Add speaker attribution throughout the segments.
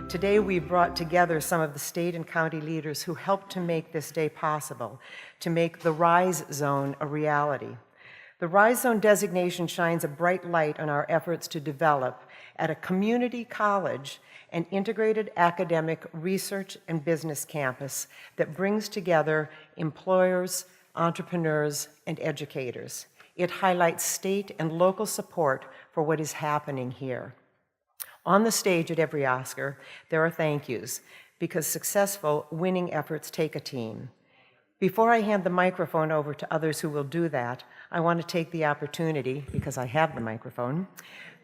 Speaker 1: Today we've brought together some of the state and county leaders who helped to make this day possible, to make the RISE Zone a reality. The RISE Zone designation shines a bright light on our efforts to develop, at a community college, an integrated academic research and business campus that brings together employers, entrepreneurs, and educators. It highlights state and local support for what is happening here. On the stage at every Oscar, there are thank yous, because successful winning efforts take a team. Before I hand the microphone over to others who will do that, I want to take the opportunity, because I have the microphone,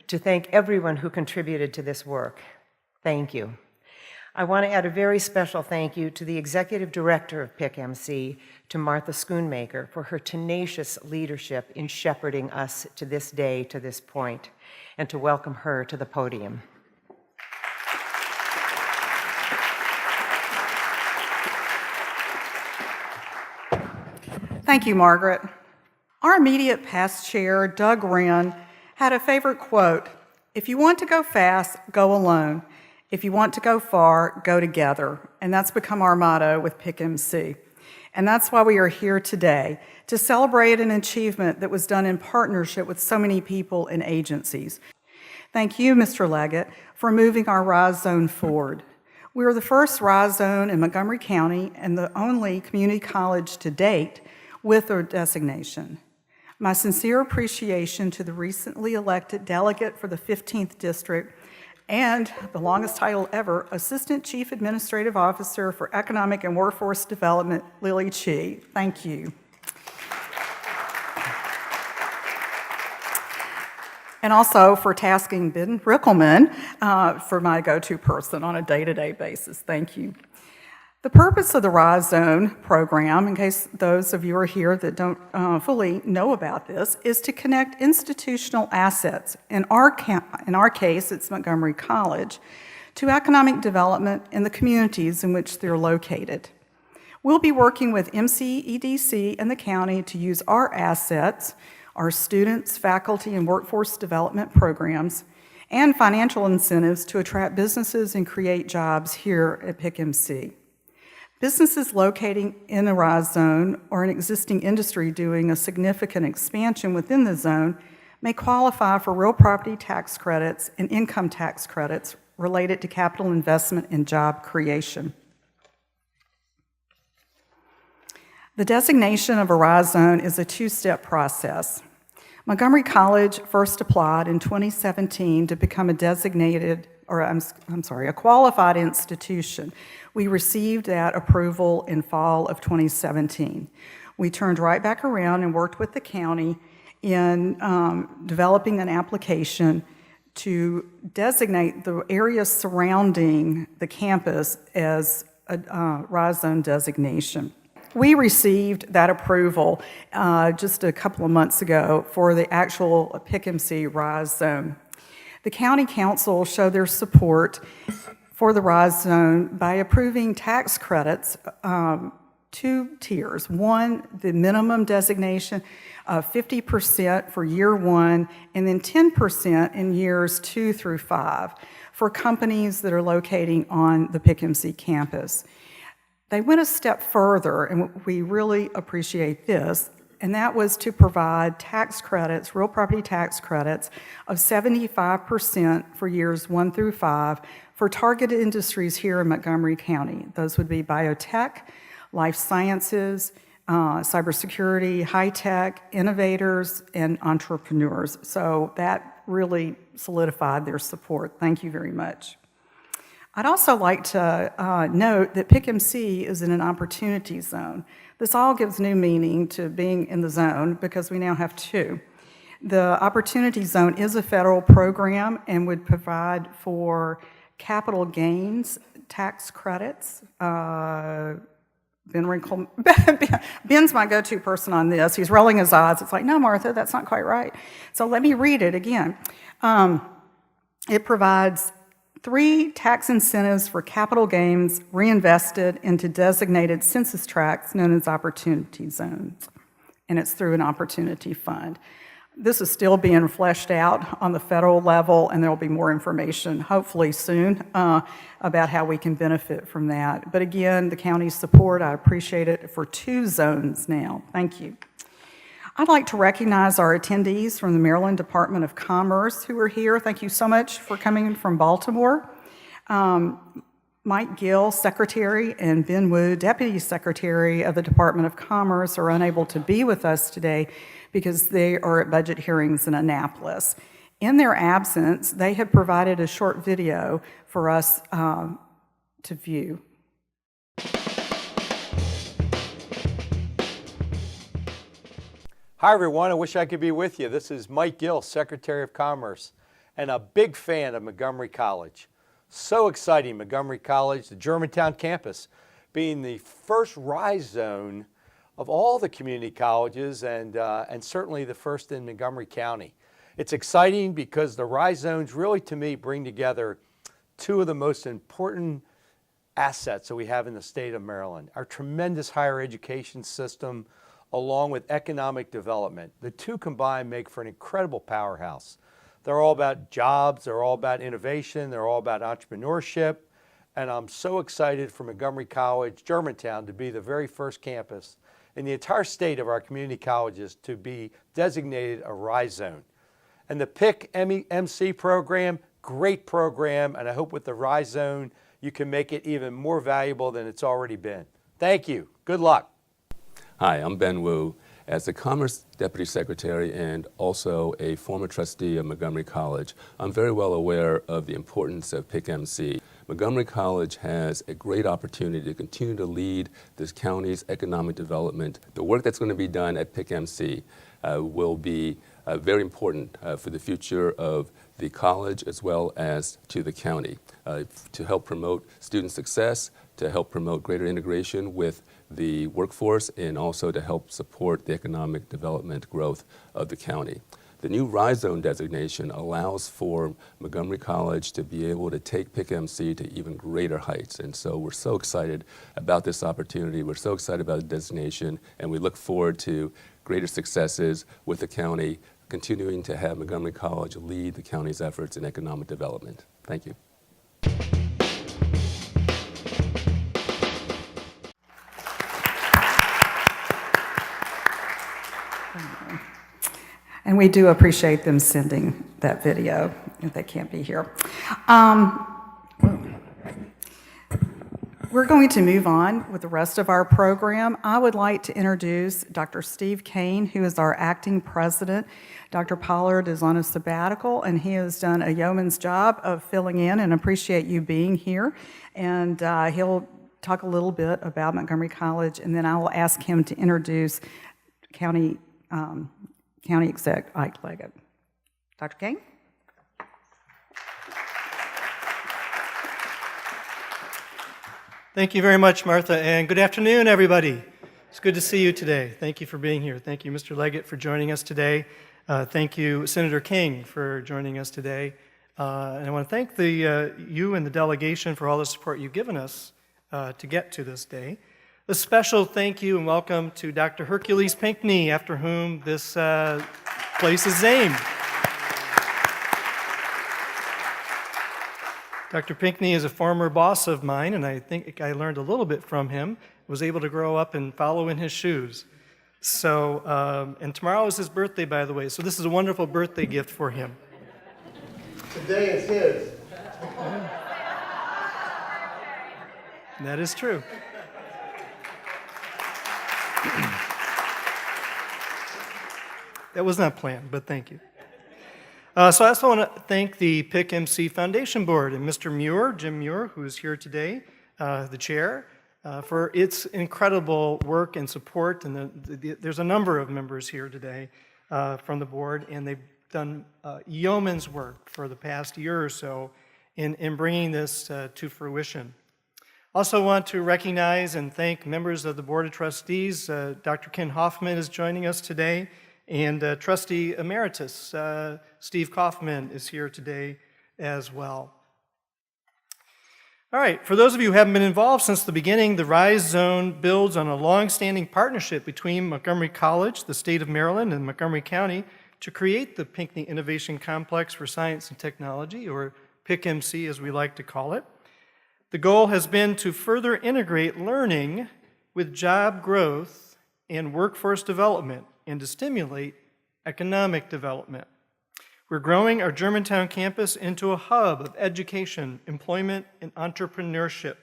Speaker 1: to thank everyone who contributed to this work. Thank you. I want to add a very special thank you to the Executive Director of PIC MC, to Martha Schoonmaker, for her tenacious leadership in shepherding us to this day, to this point, and to welcome her to the podium.
Speaker 2: Thank you, Margaret. Our immediate past chair, Doug Wren, had a favorite quote: "If you want to go fast, go alone. If you want to go far, go together." And that's become our motto with PIC MC. And that's why we are here today, to celebrate an achievement that was done in partnership with so many people and agencies. Thank you, Mr. Leggett, for moving our RISE Zone forward. We are the first RISE Zone in Montgomery County and the only community college to date with a designation. My sincere appreciation to the recently elected delegate for the 15th District and the longest title ever, Assistant Chief Administrative Officer for Economic and Workforce Development, Lily Chi. Thank you. And also for tasking Ben Rickelman for my go-to person on a day-to-day basis. Thank you. The purpose of the RISE Zone program, in case those of you are here that don't fully know about this, is to connect institutional assets, in our case it's Montgomery College, to economic development in the communities in which they're located. We'll be working with MCEDC and the county to use our assets, our students, faculty, and workforce development programs, and financial incentives to attract businesses and create jobs here at PIC MC. Businesses locating in the RISE Zone or an existing industry doing a significant expansion within the zone may qualify for real property tax credits and income tax credits related to capital investment and job creation. The designation of a RISE Zone is a two-step process. Montgomery College first applied in 2017 to become a a qualified institution. We received that approval in fall of 2017. We turned right back around and worked with the county in developing an application to designate the area surrounding the campus as a RISE Zone designation. We received that approval just a couple of months ago for the actual PIC MC RISE Zone. The County Council showed their support for the RISE Zone by approving tax credits, two tiers. One, the minimum designation of 50% for year one, and then 10% in years 2 through 5 for companies that are locating on the PIC MC campus. They went a step further, and we really appreciate this, and that was to provide tax credits, real property tax credits, of 75% for years 1 through 5 for targeted industries here in Montgomery County. Those would be biotech, life sciences, cybersecurity, high-tech, innovators, and entrepreneurs. So that really solidified their support. Thank you very much. I'd also like to note that PIC MC is in an opportunity zone. This all gives new meaning to being in the zone because we now have two. The opportunity zone is a federal program and would provide for capital gains tax credits. Ben's my go-to person on this. He's rolling his eyes. It's like, no, Martha, that's not quite right. So let me read it again. It provides 3 tax incentives for capital gains reinvested into designated census tracts known as opportunity zones, and it's through an opportunity fund. This is still being fleshed out on the federal level, and there will be more information, hopefully soon, about how we can benefit from that. But again, the county's support, I appreciate it for 2 zones now. Thank you. I'd like to recognize our attendees from the Maryland Department of Commerce who are here. Thank you so much for coming in from Baltimore. Mike Gill, Secretary, and Ben Wu, Deputy Secretary of the Department of Commerce, are unable to be with us today because they are at budget hearings in Annapolis. In their absence, they have provided a short video for us to view.
Speaker 3: Hi everyone, I wish I could be with you. This is Mike Gill, Secretary of Commerce, and a big fan of Montgomery College. So exciting, Montgomery College, the Germantown campus, being the first RISE zone of all the community colleges and certainly the first in Montgomery County. It's exciting because the RISE zones really, to me, bring together 2 of the most important assets that we have in the state of Maryland. Our tremendous higher education system, along with economic development. The 2 combined make for an incredible powerhouse. They're all about jobs, they're all about innovation, they're all about entrepreneurship, and I'm so excited for Montgomery College, Germantown, to be the very first campus in the entire state of our community colleges to be designated a RISE zone. And the PIC MC program, great program, and I hope with the RISE zone, you can make it even more valuable than it's already been. Thank you, good luck.
Speaker 4: Hi, I'm Ben Wu. As the Commerce Deputy Secretary and also a former trustee of Montgomery College, I'm very well aware of the importance of PIC MC. Montgomery College has a great opportunity to continue to lead this county's economic development. The work that's going to be done at PIC MC will be very important for the future of the college as well as to the county to help promote student success, to help promote greater integration with the workforce, and also to help support the economic development growth of the county. The new RISE zone designation allows for Montgomery College to be able to take PIC MC to even greater heights. And so we're so excited about this opportunity. We're so excited about the designation, and we look forward to greater successes with the county, continuing to have Montgomery College lead the county's efforts in economic development. Thank you.
Speaker 2: And we do appreciate them sending that video if they can't be here. We're going to move on with the rest of our program. I would like to introduce Dr. Steve Kane, who is our acting president. Dr. Pollard is on a sabbatical, and he has done a yeoman's job of filling in, and appreciate you being here. And he'll talk a little bit about Montgomery College, and then I will ask him to introduce County Exec Ike Leggett. Dr. Kane?
Speaker 5: Thank you very much, Martha, and good afternoon, everybody. It's good to see you today. Thank you for being here. Thank you, Mr. Leggett, for joining us today. Thank you, Senator King, for joining us today. And I want to thank you and the delegation for all the support you've given us to get to this day. A special thank you and welcome to Dr. Hercules Pinkney, after whom this place is named. Dr. Pinkney is a former boss of mine, and I think I learned a little bit from him. Was able to grow up and follow in his shoes. So, and tomorrow is his birthday, by the way, so this is a wonderful birthday gift for him. Today is his. That is true. That was not planned, but thank you. So I also want to thank the PIC MC Foundation Board and Mr. Muir, Jim Muir, who is here today, the chair, for its incredible work and support. And there's a number of members here today from the board, and they've done yeoman's work for the past year or so in bringing this to fruition. Also want to recognize and thank members of the Board of Trustees. Dr. Ken Hoffman is joining us today, and Trustee Emeritus Steve Kaufman is here today as well. All right, for those of you who haven't been involved since the beginning, the RISE Zone builds on a long-standing partnership between Montgomery College, the state of Maryland, and Montgomery County to create the Pinkney Innovation Complex for Science and Technology, or PIC MC as we like to call it. The goal has been to further integrate learning with job growth and workforce development and to stimulate economic development. We're growing our Germantown campus into a hub of education, employment, and entrepreneurship.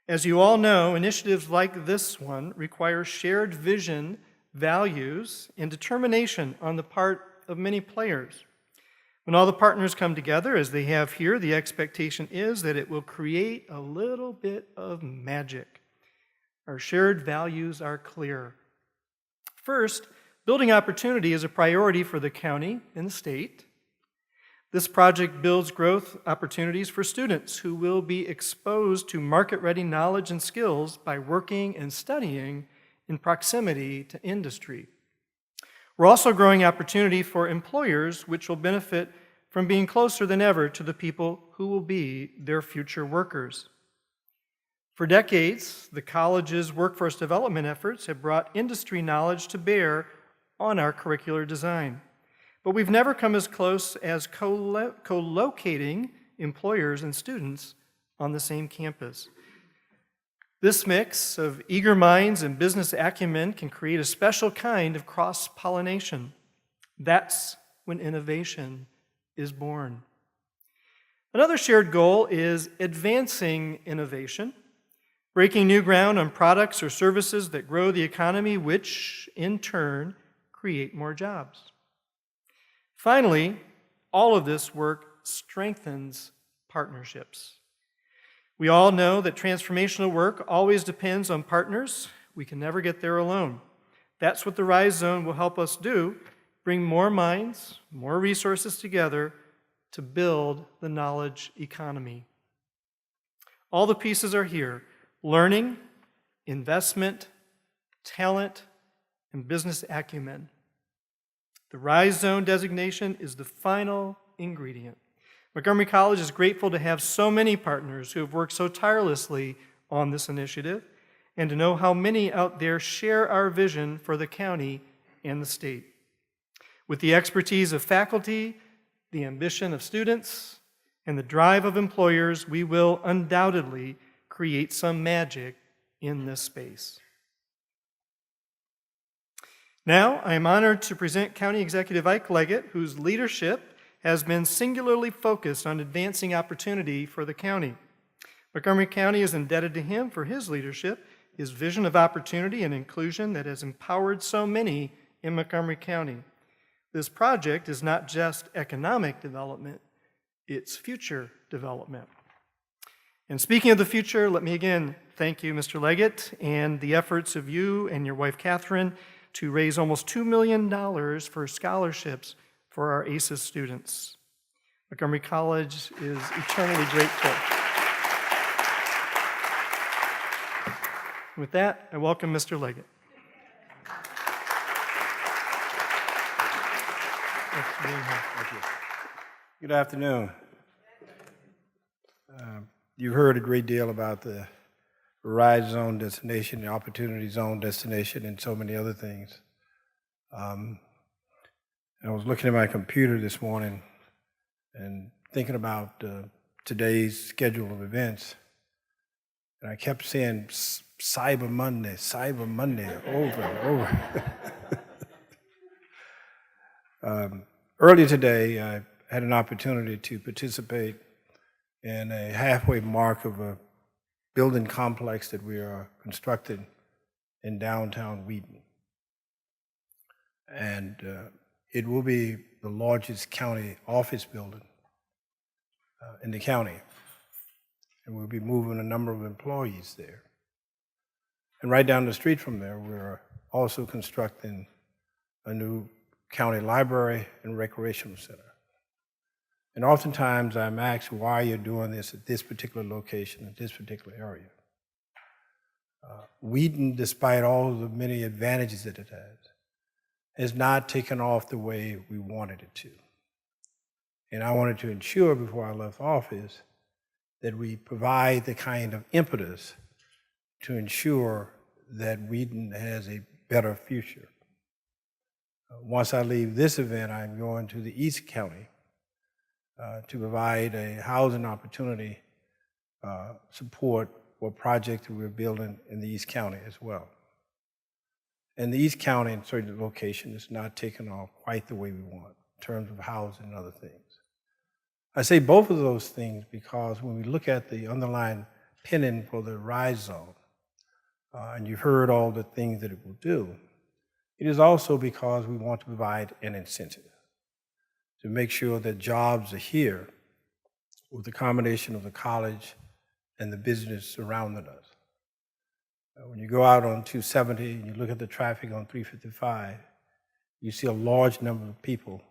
Speaker 5: As you all know, initiatives like this one require shared vision, values, and determination on the part of many players. When all the partners come together, as they have here, the expectation is that it will create a little bit of magic. Our shared values are clear. First, building opportunity is a priority for the county and the state. This project builds growth opportunities for students who will be exposed to market-ready knowledge and skills by working and studying in proximity to industry. We're also growing opportunity for employers, which will benefit from being closer than ever to the people who will be their future workers. For decades, the college's workforce development efforts have brought industry knowledge to bear on our curricular design. But we've never come as close as co-locating employers and students on the same campus. This mix of eager minds and business acumen can create a special kind of cross-pollination. That's when innovation is born. Another shared goal is advancing innovation, breaking new ground on products or services that grow the economy, which in turn create more jobs. Finally, all of this work strengthens partnerships. We all know that transformational work always depends on partners. We can never get there alone. That's what the Rise Zone will help us do, bring more minds, more resources together to build the knowledge economy. All the pieces are here: learning, investment, talent, and business acumen. The Rise Zone designation is the final ingredient. Montgomery College is grateful to have so many partners who have worked so tirelessly on this initiative and to know how many out there share our vision for the county and the state. With the expertise of faculty, the ambition of students, and the drive of employers, we will undoubtedly create some magic in this space. Now, I am honored to present County Executive Ike Leggett, whose leadership has been singularly focused on advancing opportunity for the county. Montgomery County is indebted to him for his leadership, his vision of opportunity and inclusion that has empowered so many in Montgomery County. This project is not just economic development, it's future development. And speaking of the future, let me again thank you, Mr. Leggett, and the efforts of you and your wife, Catherine, to raise almost $2 million for scholarships for our ACES students. Montgomery College is eternally grateful. With that, I welcome Mr. Leggett. Thanks for being here.
Speaker 6: Thank you. Good afternoon. You've heard a great deal about the Rise Zone destination, the Opportunity Zone destination, and so many other things. I was looking at my computer this morning and thinking about today's schedule of events, and I kept saying Cyber Monday, over and over. Earlier today, I had an opportunity to participate in a halfway mark of a building complex that we are constructing in downtown Wheaton. And it will be the largest county office building in the county. And we'll be moving a number of employees there. And right down the street from there, we're also constructing a new county library and recreational center. And oftentimes I'm asked why you're doing this at this particular location, at this particular area. Wheaton, despite all of the many advantages that it has not taken off the way we wanted it to. And I wanted to ensure before I left office that we provide the kind of impetus to ensure that Wheaton has a better future. Once I leave this event, I'm going to the East County to provide a housing opportunity support for a project that we're building in the East County as well. And the East County in certain locations is not taking off quite the way we want in terms of housing and other things. I say both of those things because when we look at the underlying pinning for the RISE zone, and you've heard all the things that it will do, it is also because we want to provide an incentive to make sure that jobs are here with the combination of the college and the business surrounding us. When you go out on 270 and you look at the traffic on 355, you see a large number of people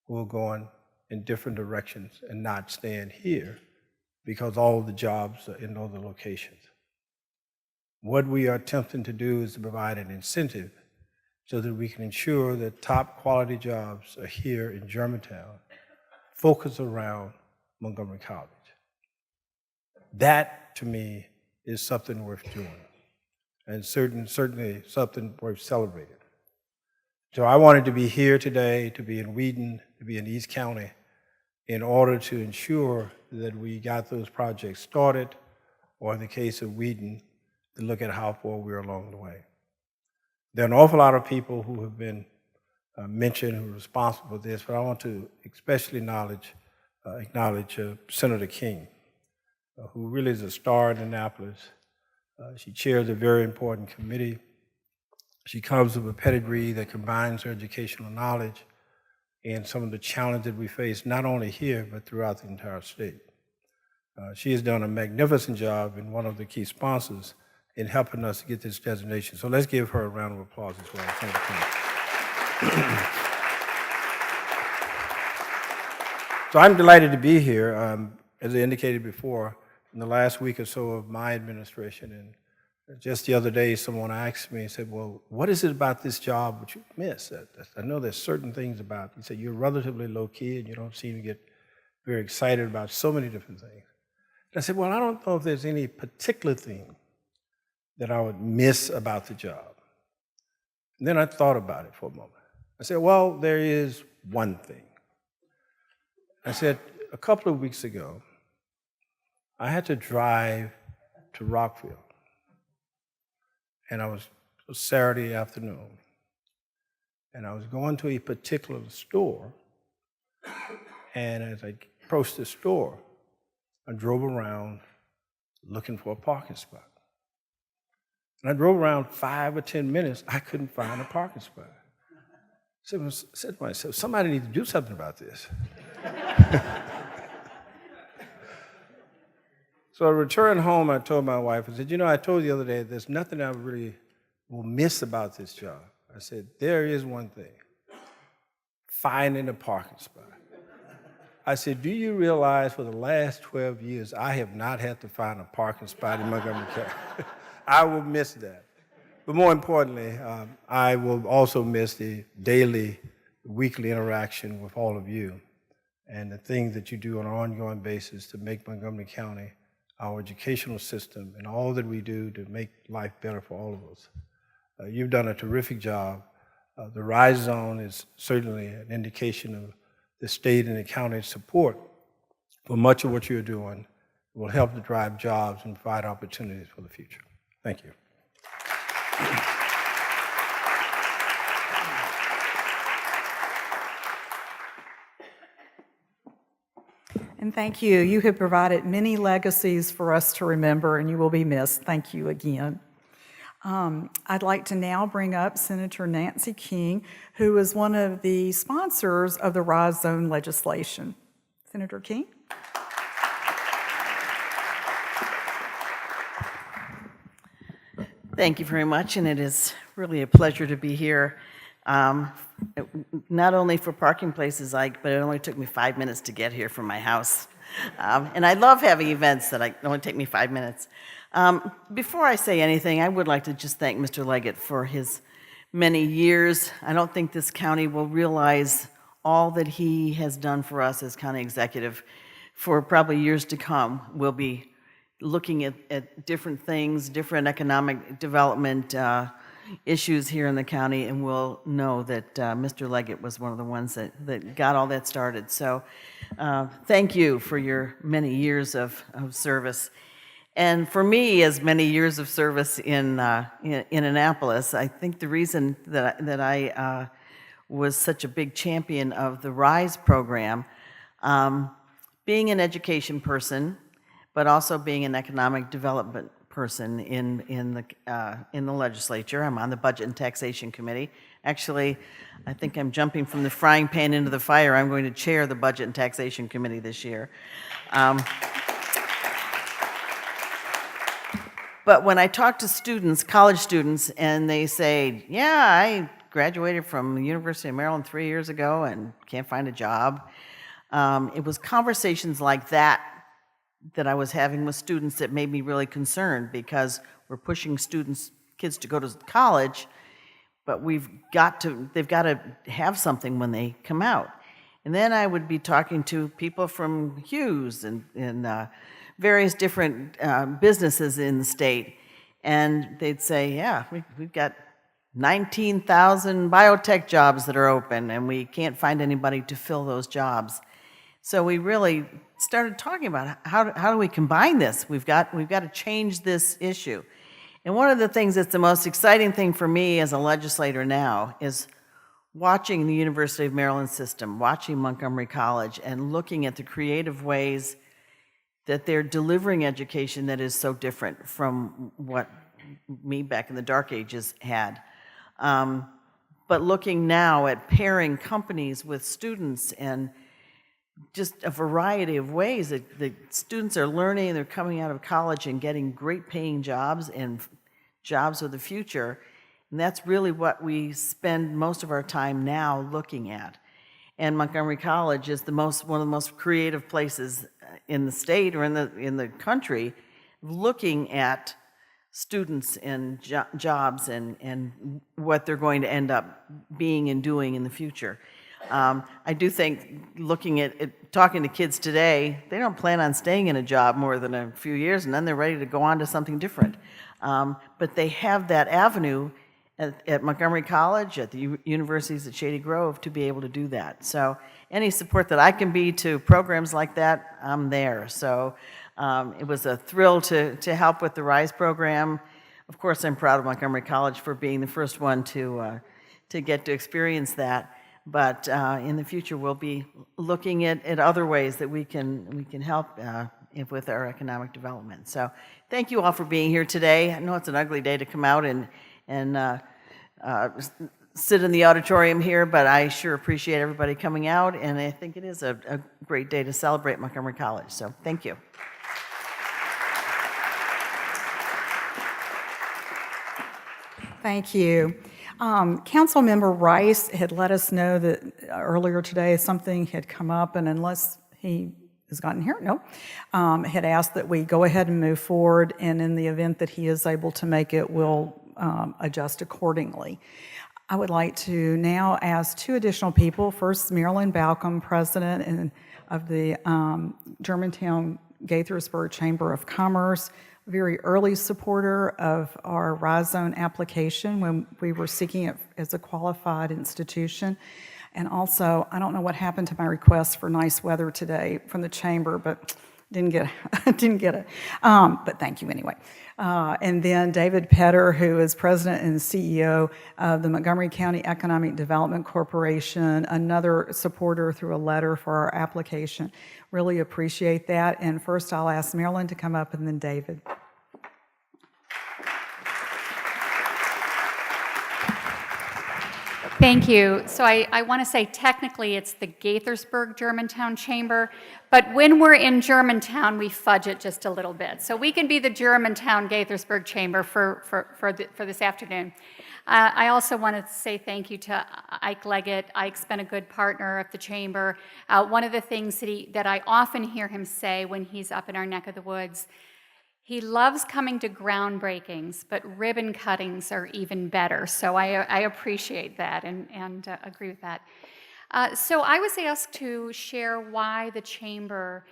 Speaker 6: who are going in different directions and not staying here because all the jobs are in other locations. What we are attempting to do is to provide an incentive so that we can ensure that top quality jobs are here in Germantown, focused around Montgomery College. That, to me, is something worth doing, and certainly something worth celebrating. So I wanted to be here today, to be in Wheaton, to be in East County, in order to ensure that we got those projects started, or in the case of Wheaton, to look at how far we're along the way. There are an awful lot of people who have been mentioned who are responsible for this, but I want to especially acknowledge Senator King, who really is a star in Annapolis. She chairs a very important committee. She comes with a pedigree that combines her educational knowledge and some of the challenges we face, not only here, but throughout the entire state. She has done a magnificent job and one of the key sponsors in helping us to get this designation. So let's give her a round of applause as well. Thank you. So I'm delighted to be here. As I indicated before, in the last week or so of my administration, and just the other day, someone asked me and said, well, what is it about this job which you miss? I know there's certain things about it. He said, you're relatively low-key and you don't seem to get very excited about so many different things. And I said, well, I don't know if there's any particular thing that I would miss about the job. And then I thought about it for a moment. I said, well, there is one thing. I said, a couple of weeks ago, I had to drive to Rockville. And it was Saturday afternoon. And I was going to a particular store. And as I approached the store, I drove around looking for a parking spot. And I drove around 5 or 10 minutes, I couldn't find a parking spot. I said to myself, somebody needs to do something about this. So I returned home, I told my wife, I said, I told you the other day, there's nothing I really will miss about this job. I said, there is one thing, finding a parking spot. I said, do you realize for the last 12 years, I have not had to find a parking spot in Montgomery County? I will miss that. But more importantly, I will also miss the daily, weekly interaction with all of you and the things that you do on an ongoing basis to make Montgomery County our educational system and all that we do to make life better for all of us. You've done a terrific job. The RISE zone is certainly an indication of the state and the county's support for much of what you're doing. It will help to drive jobs and provide opportunities for the future. Thank you.
Speaker 2: And thank you. You have provided many legacies for us to remember, and you will be missed. Thank you again. I'd like to now bring up Senator Nancy King, who is one of the sponsors of the RISE zone legislation. Senator King?
Speaker 7: Thank you very much, and it is really a pleasure to be here. Not only for parking places, but it only took me 5 minutes to get here from my house. And I love having events that only take me 5 minutes. Before I say anything, I would like to just thank Mr. Leggett for his many years. I don't think this county will realize all that he has done for us as county executive for probably years to come. We'll be looking at different things, different economic development issues here in the county and will know that Mr. Leggett was one of the ones that got all that started. So thank you for your many years of service. And for me, as many years of service in Annapolis, I think the reason that I was such a big champion of the RISE program, being an education person, but also being an economic development person in the legislature. I'm on the Budget and Taxation Committee. Actually, I think I'm jumping from the frying pan into the fire. I'm going to chair the Budget and Taxation Committee this year. But when I talk to students, college students, and they say, yeah, I graduated from the University of Maryland 3 years ago and can't find a job, it was conversations like that I was having with students that made me really concerned, because we're pushing kids to go to college, but they've got to have something when they come out. And then I would be talking to people from Hughes and various different businesses in the state, and they'd say, yeah, we've got 19,000 biotech jobs that are open, and we can't find anybody to fill those jobs. So we really started talking about how do we combine this? We've got to change this issue. And one of the things that's the most exciting thing for me as a legislator now is watching the University of Maryland system, watching Montgomery College, and looking at the creative ways that they're delivering education that is so different from what me back in the dark ages had. But looking now at pairing companies with students and just a variety of ways that the students are learning, they're coming out of college and getting great paying jobs and jobs of the future. And that's really what we spend most of our time now looking at. And Montgomery College is one of the most creative places in the state or in the country, looking at students and jobs and what they're going to end up being and doing in the future. I do think looking at talking to kids today, they don't plan on staying in a job more than a few years, and then they're ready to go on to something different. But they have that avenue at Montgomery College, at the universities at Shady Grove, to be able to do that. So any support that I can be to programs like that, I'm there. So it was a thrill to help with the RISE program. Of course, I'm proud of Montgomery College for being the first one to get to experience that. But in the future, we'll be looking at other ways that we can help with our economic development. So thank you all for being here today. I know it's an ugly day to come out and sit in the auditorium here, but I sure appreciate everybody coming out, and I think it is a great day to celebrate Montgomery College. So thank you.
Speaker 2: Thank you. Councilmember Rice had let us know that earlier today something had come up, and unless he has gotten here, no, had asked that we go ahead and move forward, and in the event that he is able to make it, we'll adjust accordingly. I would like to now ask two additional people. First, Marilyn Balcom, President of the Germantown-Gaithersburg Chamber of Commerce, very early supporter of our RISE Zone application when we were seeking it as a qualified institution. And also, I don't know what happened to my request for nice weather today from the chamber, but didn't get it. But thank you anyway. And then David Petter, who is President and CEO of the Montgomery County Economic Development Corporation, another supporter through a letter for our application. Really appreciate that. And first, I'll ask Marilyn to come up, and then David.
Speaker 8: Thank you. So I want to say technically it's the Gaithersburg Germantown Chamber, but when we're in Germantown, we fudge it just a little bit. So we can be the Germantown Gaithersburg Chamber for this afternoon. I also want to say thank you to Ike Leggett. Ike's been a good partner of the chamber. One of the things that I often hear him say when he's up in our neck of the woods, he loves coming to groundbreakings, but ribbon cuttings are even better. So I appreciate that and agree with that. So I was asked to share why the chamber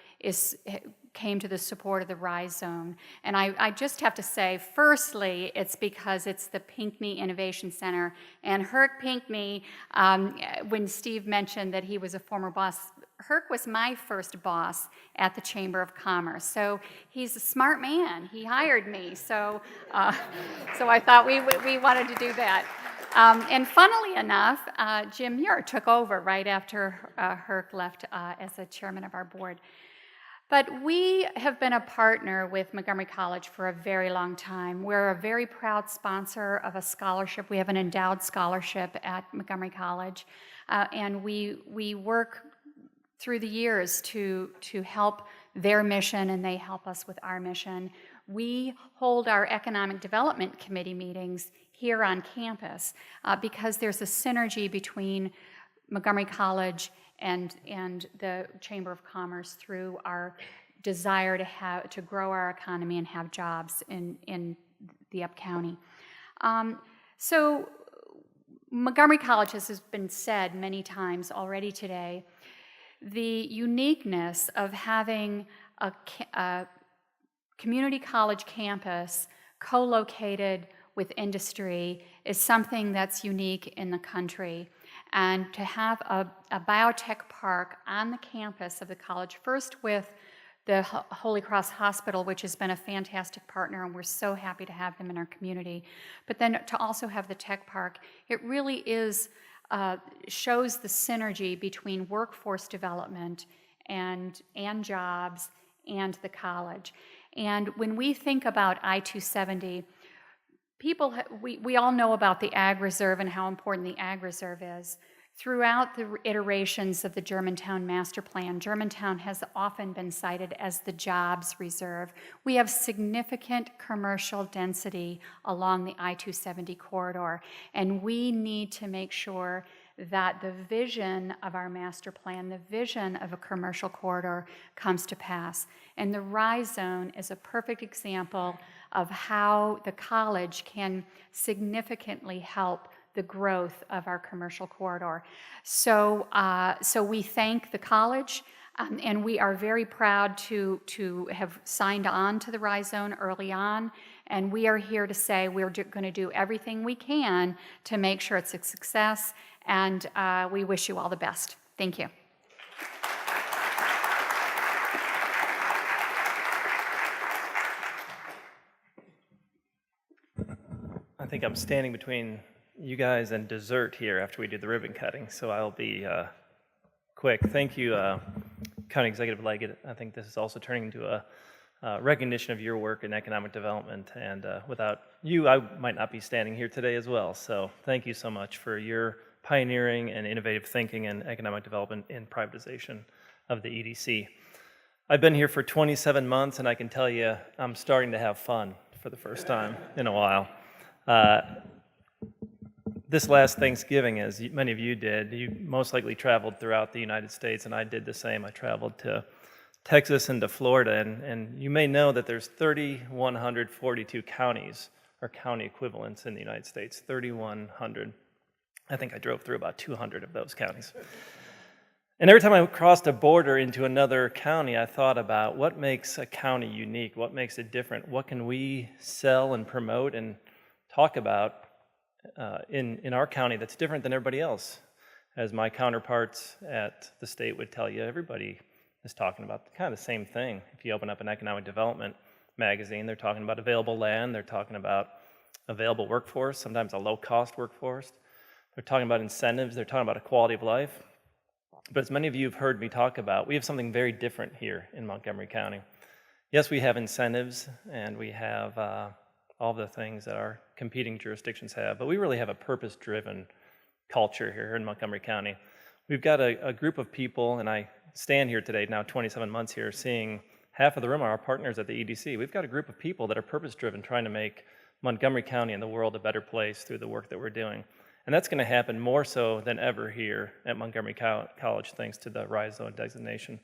Speaker 8: came to the support of the Rise Zone. And I just have to say, firstly, it's because it's the Pinkney Innovation Center. And Herc Pinkney, when Steve mentioned that he was a former boss, Herc was my first boss at the Chamber of Commerce. So he's a smart man. He hired me. So I thought we wanted to do that. And funnily enough, Jim Muir took over right after Herc left as the chairman of our board. But we have been a partner with Montgomery College for a very long time. We're a very proud sponsor of a scholarship. We have an endowed scholarship at Montgomery College, and we work through the years to help their mission, and they help us with our mission. We hold our Economic Development Committee meetings here on campus because there's a synergy between Montgomery College and the Chamber of Commerce through our desire to grow our economy and have jobs in the Up County. So Montgomery College, as has been said many times already today, the uniqueness of having a community college campus co-located with industry is something that's unique in the country. And to have a biotech park on the campus of the college, first with the Holy Cross Hospital, which has been a fantastic partner, and we're so happy to have them in our community, but then to also have the tech park, it really shows the synergy between workforce development and jobs and the college. And when we think about I-270, we all know about the Ag Reserve and how important the Ag Reserve is. Throughout the iterations of the Germantown Master Plan, Germantown has often been cited as the jobs reserve. We have significant commercial density along the I-270 corridor, and we need to make sure that the vision of our master plan, the vision of a commercial corridor, comes to pass. And the Rise Zone is a perfect example of how the college can significantly help the growth of our commercial corridor. So we thank the college, and we are very proud to have signed on to the Rise Zone early on, and we are here to say we're going to do everything we can to make sure it's a success, and we wish you all the best. Thank you.
Speaker 9: I think I'm standing between you guys and dessert here after we do the ribbon cutting, so I'll be quick. Thank you, County Executive Leggett. I think this is also turning into a recognition of your work in economic development, and without you, I might not be standing here today as well. So thank you so much for your pioneering and innovative thinking in economic development and privatization of the EDC. I've been here for 27 months, and I can tell you I'm starting to have fun for the first time in a while. This last Thanksgiving, as many of you did, you most likely traveled throughout the United States, and I did the same. I traveled to Texas and to Florida, and you may know that there's 3,142 counties or county equivalents in the United States, 3,100. I think I drove through about 200 of those counties. And every time I crossed a border into another county, I thought about what makes a county unique, what makes it different, what can we sell and promote and talk about in our county that's different than everybody else. As my counterparts at the state would tell you, everybody is talking about kind of the same thing. If you open up an economic development magazine, they're talking about available land, they're talking about available workforce, sometimes a low-cost workforce. They're talking about incentives, they're talking about a quality of life. But as many of you have heard me talk about, we have something very different here in Montgomery County. Yes, we have incentives, and we have all the things that our competing jurisdictions have, but we really have a purpose-driven culture here in Montgomery County. We've got a group of people, and I stand here today, now 27 months here, seeing half of the room are our partners at the EDC. We've got a group of people that are purpose-driven, trying to make Montgomery County and the world a better place through the work that we're doing. And that's going to happen more so than ever here at Montgomery College, thanks to the Rise Zone designation.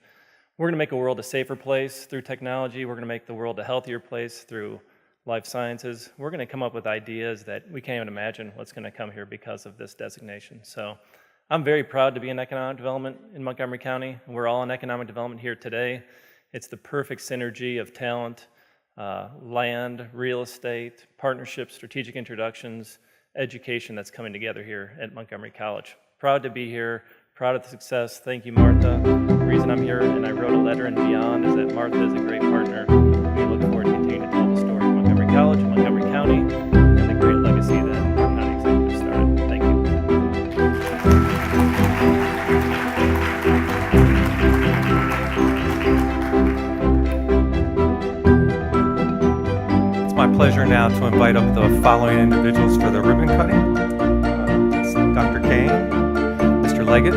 Speaker 9: We're going to make a world a safer place through technology. We're going to make the world a healthier place through life sciences. We're going to come up with ideas that we can't even imagine what's going to come here because of this designation. So I'm very proud to be in economic development in Montgomery County. We're all in economic development here today. It's the perfect synergy of talent, land, real estate, partnerships, strategic introductions, education that's coming together here at Montgomery College. Proud to be here, proud of the success. Thank you, Martha. The reason I'm here and I wrote a letter and beyond is that Martha is a great partner. We look forward to continuing to tell the story of Montgomery College, Montgomery County, and the great legacy that our county executives started. Thank you.
Speaker 10: It's my pleasure now to invite up the following individuals for the ribbon cutting. It's Dr. Kane, Mr. Leggett,